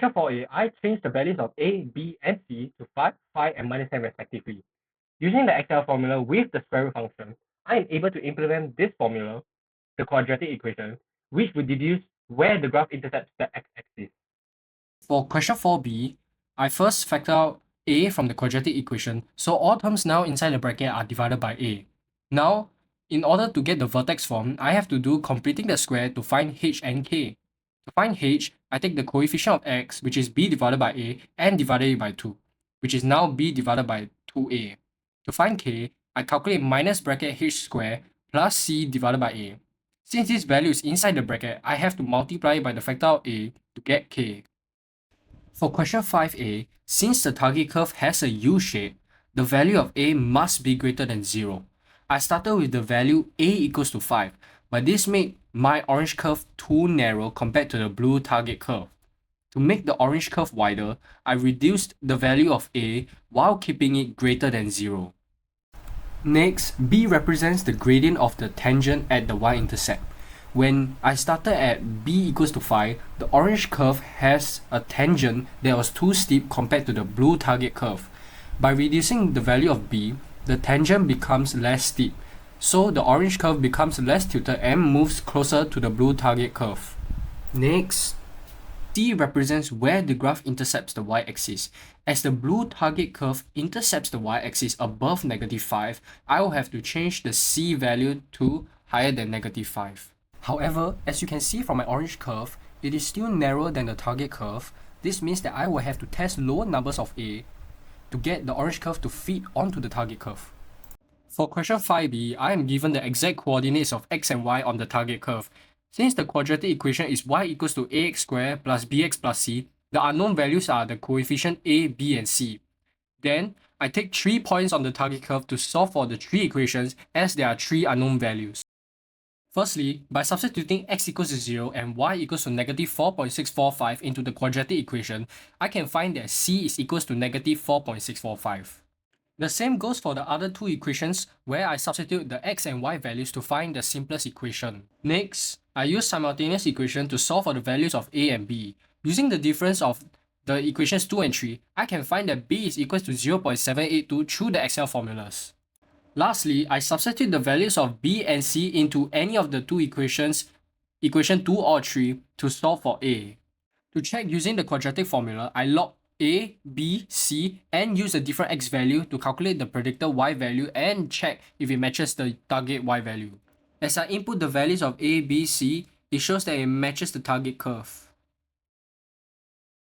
question 4a, I change the values of a, b, and c to 5, 5, and minus 10 respectively. Using the Excel formula with the square root function, I am able to implement this formula, the quadratic equation, which would deduce where the graph intercepts the x-axis. For question 4b, I first factor out a from the quadratic equation, so all terms now inside the bracket are divided by a. Now, in order to get the vertex form, I have to do completing the square to find h and k. To find h, I take the coefficient of x, which is b divided by a, and divided it by 2, which is now b divided by 2a. To find k, I calculate minus bracket h square plus c divided by a. Since this value is inside the bracket, I have to multiply it by the factor of a to get k. For question 5a, since the target curve has a U shape, the value of a must be greater than 0. I started with the value a equals to 5, but this made my orange curve too narrow compared to the blue target curve. To make the orange curve wider, I reduced the value of a while keeping it greater than 0. Next, b represents the gradient of the tangent at the y-intercept. When I started at b equals to 5, the orange curve has a tangent that was too steep compared to the blue target curve. By reducing the value of b, the tangent becomes less steep, so the orange curve becomes less tilted and moves closer to the blue target curve. Next, c represents where the graph intercepts the y-axis. As the blue target curve intercepts the y-axis above -5, I will have to change the c value to higher than -5. However, as you can see from my orange curve, it is still narrower than the target curve. This means that I will have to test lower numbers of a to get the orange curve to fit onto the target curve. For question 5b, I am given the exact coordinates of x and y on the target curve. Since the quadratic equation is y equals to ax squared plus bx plus c, the unknown values are the coefficient a, b, and c. Then, I take 3 points on the target curve to solve for the 3 equations as there are 3 unknown values. Firstly, by substituting x equals to 0 and y equals to -4.645 into the quadratic equation, I can find that c is equals to -4.645. The same goes for the other 2 equations where I substitute the x and y values to find the simplest equation. Next, I use simultaneous equation to solve for the values of a and b. Using the difference of the equations 2 and 3, I can find that b is equals to 0.782 through the Excel formulas. Lastly, I substitute the values of b and c into any of the 2 equations, equation 2 or 3, to solve for a. To check using the quadratic formula, I log a, b, c, and use a different x value to calculate the predicted y value and check if it matches the target y value. As I input the values of a, b, c, it shows that it matches the target curve.